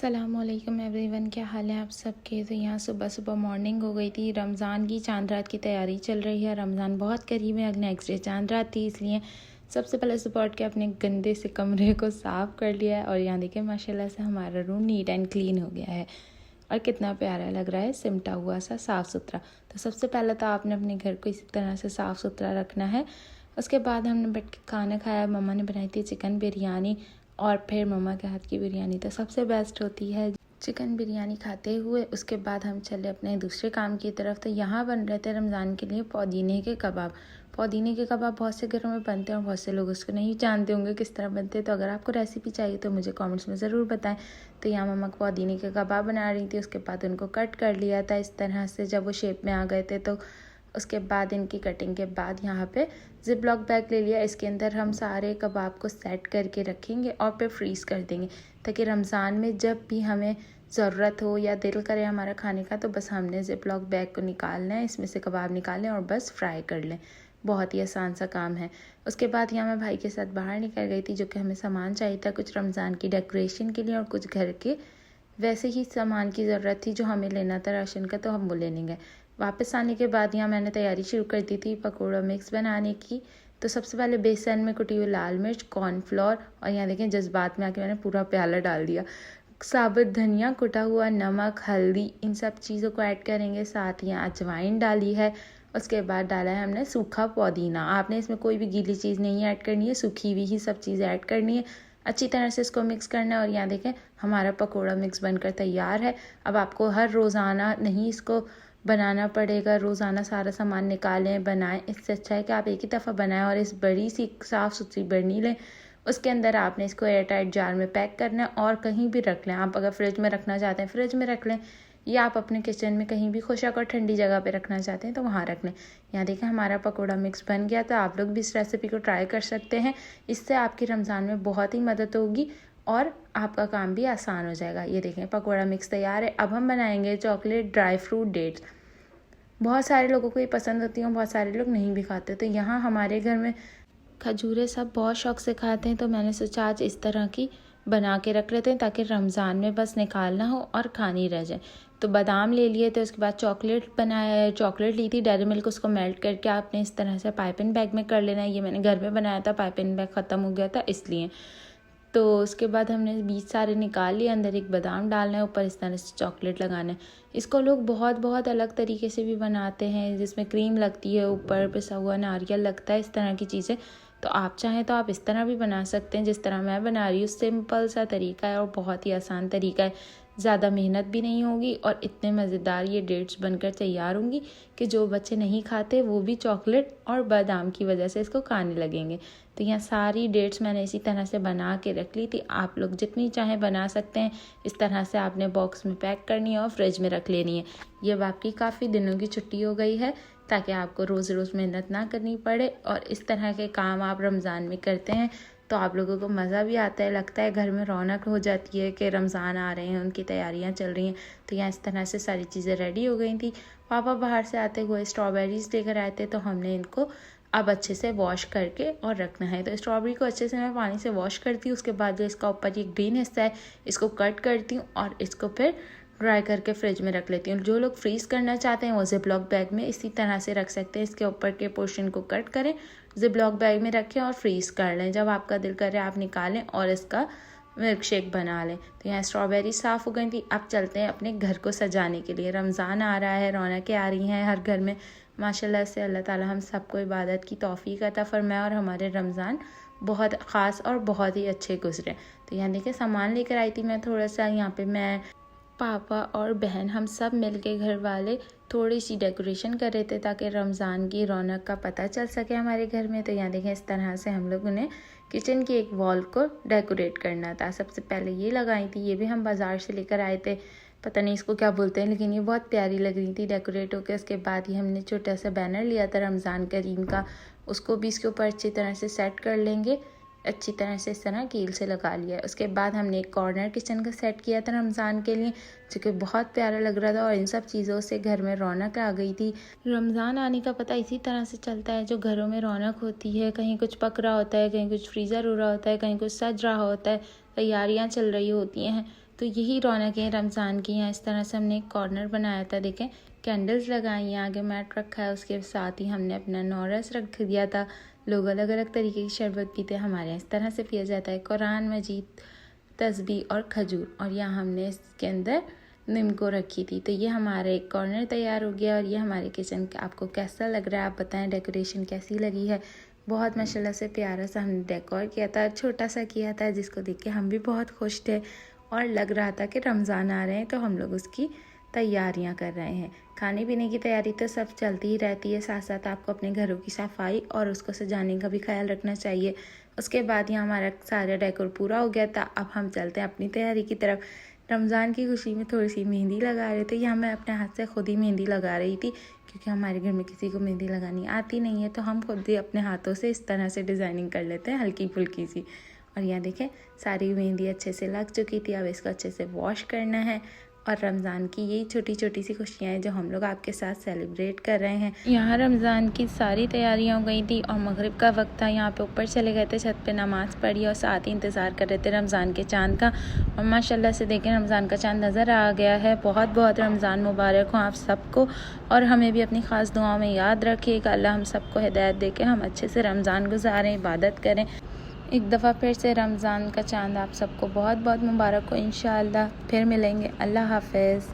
अस्सलामुअलैकुम एवरीवन, क्या हाल है आप सबके। तो यहाँ सुबह सुबह मॉर्निंग हो गई थी। रमज़ान की चांद रात की तैयारी चल रही है। रमज़ान बहुत करीब है, नेक्स्ट डे चांद रात थी, इसलिए सबसे पहले सुबह उठ के अपने गंदे से कमरे को साफ़ कर लिया है। और यहाँ देखिए माशाल्लाह से हमारा रूम नीट एंड क्लीन हो गया है और कितना प्यारा लग रहा है, सिमटा हुआ सा साफ़ सुथरा। तो सबसे पहले तो आपने अपने घर को इसी तरह से साफ़ सुथरा रखना है। उसके बाद हमने बैठ के खाना खाया। मम्मा ने बनाई थी चिकन बिरयानी और फिर मम्मा के हाथ की बिरयानी तो सबसे बेस्ट होती है। चिकन बिरयानी खाते हुए उसके बाद हम चले अपने दूसरे काम की तरफ। तो यहाँ बन रहे थे रमज़ान के लिए पुदीने के कबाब। पुदीने के कबाब बहुत से घरों में बनते हैं और बहुत से लोग उसको नहीं जानते होंगे किस तरह बनते हैं। तो अगर आपको रेसिपी चाहिए तो मुझे कमेंट्स में ज़रूर बताएं। तो यहाँ मम्मा पुदीने के कबाब बना रही थी। उसके बाद उनको कट कर लिया था इस तरह से, जब वो शेप में आ गए थे। तो उसके बाद इनकी कटिंग के बाद यहाँ पे जिप लॉक बैग ले लिया। इसके अंदर हम सारे कबाब को सेट करके रखेंगे और फिर फ्रीज़ कर देंगे, ताकि रमज़ान में जब भी हमें ज़रूरत हो या दिल करे हमारा खाने का, तो बस हमने जिप लॉक बैग को निकालना है, इसमें से कबाब निकालें और बस फ्राई कर लें। बहुत ही आसान सा काम है। उसके बाद यहाँ मैं भाई के साथ बाहर निकल गई थी, जो कि हमें सामान चाहिए था कुछ रमज़ान की डेकोरेशन के लिए और कुछ घर के वैसे ही सामान की ज़रूरत थी जो हमें लेना था राशन का, तो हम वो लेने गए। वापस आने के बाद यहाँ मैंने तैयारी शुरू कर दी थी पकौड़ा मिक्स बनाने की। तो सबसे पहले बेसन में कुटी हुई लाल मिर्च, कॉर्नफ्लोर और यहाँ देखें जज्बात में आके मैंने पूरा प्याला डाल दिया, साबुत धनिया, कुटा हुआ नमक, हल्दी, इन सब चीज़ों को ऐड करेंगे। साथ ही यहाँ अजवाइन डाली है। उसके बाद डाला है हमने सूखा पुदीना। आपने इसमें कोई भी गीली चीज़ नहीं ऐड करनी है, सूखी हुई ही सब चीज़ ऐड करनी है। अच्छी तरह से इसको मिक्स करना है और यहाँ देखें हमारा पकौड़ा मिक्स बनकर तैयार है। अब आपको हर रोज़ाना नहीं इसको बनाना पड़ेगा, रोज़ाना सारा सामान निकालें बनाएं। इससे अच्छा है कि आप एक ही दफ़ा बनाएं और इस बड़ी सी साफ़ सुथरी बर्नी लें। उसके अंदर आपने इसको एयर टाइट जार में पैक करना है और कहीं भी रख लें। आप अगर फ्रिज में रखना चाहते हैं फ्रिज में रख लें, या आप अपने किचन में कहीं भी खुशक और ठंडी जगह पे रखना चाहते हैं तो वहाँ रख लें। यहाँ देखें हमारा पकौड़ा मिक्स बन गया। तो आप लोग भी इस रेसिपी को ट्राई कर सकते हैं। इससे आपकी रमज़ान में बहुत ही मदद होगी और आपका काम भी आसान हो जाएगा। ये देखें पकौड़ा मिक्स तैयार है। अब हम बनाएंगे चॉकलेट ड्राई फ्रूट डेट्स। बहुत सारे लोगों को ये पसंद होती हैं, बहुत सारे लोग नहीं भी खाते। तो यहाँ हमारे घर में खजूरें सब बहुत शौक से खाते हैं, तो मैंने सोचा आज इस तरह की बना के रख लेते हैं ताकि रमज़ान में बस निकालना हो और खानी रह जाए। तो बादाम ले लिए थे। उसके बाद चॉकलेट बनाया, चॉकलेट ली थी डेयरी मिल्क, उसको मेल्ट करके आपने इस तरह से पाइपिंग बैग में कर लेना है। ये मैंने घर में बनाया था, पाइपिंग बैग ख़त्म हो गया था इसलिए। तो उसके बाद हमने बीज सारे निकाल लिए, अंदर एक बादाम डालना है, ऊपर इस तरह से चॉकलेट लगाना है। इसको लोग बहुत बहुत अलग तरीके से भी बनाते हैं, जिसमें क्रीम लगती है, ऊपर पिसा हुआ नारियल लगता है, इस तरह की चीज़ें। तो आप चाहें तो आप इस तरह भी बना सकते हैं जिस तरह मैं बना रही हूँ। सिंपल सा तरीका है और बहुत ही आसान तरीका है। ज़्यादा मेहनत भी नहीं होगी और इतने मज़ेदार ये डेट्स बनकर तैयार होंगी कि जो बच्चे नहीं खाते वो भी चॉकलेट और बादाम की वजह से इसको खाने लगेंगे। तो यहाँ सारी डेट्स मैंने इसी तरह से बना के रख ली थी। आप लोग जितनी चाहें बना सकते हैं। इस तरह से आपने बॉक्स में पैक करनी है और फ्रिज में रख लेनी है। ये आपकी काफ़ी दिनों की छुट्टी हो गई है, ताकि आपको रोज़ रोज़ मेहनत ना करनी पड़े और इस तरह के काम आप रमज़ान में करते हैं तो आप लोगों को मज़ा भी आता है, लगता है घर में रौनक हो जाती है कि रमज़ान आ रहे हैं, उनकी तैयारियां चल रही हैं। तो यहाँ इस तरह से सारी चीज़ें रेडी हो गई थी। पापा बाहर से आते हुए स्ट्रॉबेरीज़ लेकर आए थे, तो हमने इनको अब अच्छे से वॉश करके और रखना है। तो स्ट्रॉबेरी को अच्छे से मैं पानी से वॉश करती हूँ। उसके बाद जो इसका ऊपर ये ग्रीन हिस्सा है इसको कट करती हूँ और इसको फिर ड्राई करके फ्रिज में रख लेती हूँ। जो लोग फ्रीज़ करना चाहते हैं वो जिप लॉक बैग में इसी तरह से रख सकते हैं। इसके ऊपर के पोर्शन को कट करें, जिप लॉक बैग में रखें और फ्रीज़ कर लें। जब आपका दिल करे आप निकालें और इसका मिल्क शेक बना लें। तो यहाँ स्ट्रॉबेरी साफ़ हो गई थी। अब चलते हैं अपने घर को सजाने के लिए। रमज़ान आ रहा है, रौनकें आ रही हैं हर घर में माशाल्लाह से। अल्लाह ताला हम सबको इबादत की तौफीक अता फरमाए और हमारे रमज़ान बहुत ख़ास और बहुत ही अच्छे गुजरे। तो यहाँ देखिए सामान लेकर आई थी मैं थोड़ा सा। यहाँ पे मैं, पापा और बहन हम सब मिल के घर वाले थोड़ी सी डेकोरेशन कर रहे थे ताकि रमज़ान की रौनक का पता चल सके हमारे घर में। तो यहाँ देखें इस तरह से हम लोगों ने किचन की एक वॉल को डेकोरेट करना था। सबसे पहले ये लगाई थी, ये भी हम बाज़ार से लेकर आए थे, पता नहीं इसको क्या बोलते हैं, लेकिन ये बहुत प्यारी लग रही थी डेकोरेट होकर। उसके बाद ही हमने छोटा सा बैनर लिया था रमज़ान करीम का, उसको भी इसके ऊपर अच्छी तरह से सेट कर लेंगे। अच्छी तरह से इस तरह कील से लगा लिया। उसके बाद हमने एक कॉर्नर किचन का सेट किया था रमज़ान के लिए, जो कि बहुत प्यारा लग रहा था और इन सब चीज़ों से घर में रौनक आ गई थी। रमज़ान आने का पता इसी तरह से चलता है, जो घरों में रौनक होती है, कहीं कुछ पक रहा होता है, कहीं कुछ फ्रीज़र हो रहा होता है, कहीं कुछ सज रहा होता है, तैयारियां चल रही होती हैं, तो यही रौनक है रमज़ान की। यहाँ इस तरह से हमने एक कॉर्नर बनाया था, देखें कैंडल्स लगाई हैं, आगे मैट रखा है, उसके साथ ही हमने अपना नौरस रख दिया था। लोग अलग अलग तरीके की शरबत पीते हैं, हमारे यहाँ इस तरह से पिया जाता है, कुरान मजीद, तस्बीह और खजूर, और यहाँ हमने इसके अंदर निम्को रखी थी। तो ये हमारा एक कॉर्नर तैयार हो गया और ये हमारे किचन का आपको कैसा लग रहा है आप बताएं, डेकोरेशन कैसी लगी है। बहुत माशाल्लाह से प्यारा सा हमने डेकोर किया था, छोटा सा किया था, जिसको देख के हम भी बहुत खुश थे और लग रहा था कि रमज़ान आ रहे हैं तो हम लोग उसकी तैयारियां कर रहे हैं। खाने पीने की तैयारी तो सब चलती ही रहती है, साथ साथ आपको अपने घरों की सफाई और उसको सजाने का भी ख्याल रखना चाहिए। उसके बाद यहाँ हमारा सारा डेकोर पूरा हो गया था। अब हम चलते हैं अपनी तैयारी की तरफ। रमज़ान की खुशी में थोड़ी सी मेहंदी लगा रहे थे। यहाँ मैं अपने हाथ से खुद ही मेहंदी लगा रही थी, क्योंकि हमारे घर में किसी को मेहंदी लगानी आती नहीं है, तो हम खुद ही अपने हाथों से इस तरह से डिज़ाइनिंग कर लेते हैं हल्की फुल्की सी। और यहाँ देखें सारी मेहंदी अच्छे से लग चुकी थी, अब इसको अच्छे से वॉश करना है। और रमज़ान की यही छोटी छोटी सी खुशियाँ हैं जो हम लोग आपके साथ सेलिब्रेट कर रहे हैं। यहाँ रमज़ान की सारी तैयारियाँ हो गई थी और मगरिब का वक्त था। यहाँ पे ऊपर चले गए थे, छत पे नमाज़ पढ़ी और साथ ही इंतज़ार कर रहे थे रमज़ान के चाँद का। और माशाल्लाह से देखें रमज़ान का चाँद नज़र आ गया है। बहुत बहुत रमज़ान मुबारक हो आप सबको, और हमें भी अपनी ख़ास दुआओं में याद रखिएगा। अल्लाह हम सबको हिदायत दे के हम अच्छे से रमज़ान गुजारें, इबादत करें। एक दफ़ा फिर से रमज़ान का चाँद आप सबको बहुत बहुत मुबारक हो। इंशाअल्लाह फिर मिलेंगे। अल्लाह हाफ़िज़।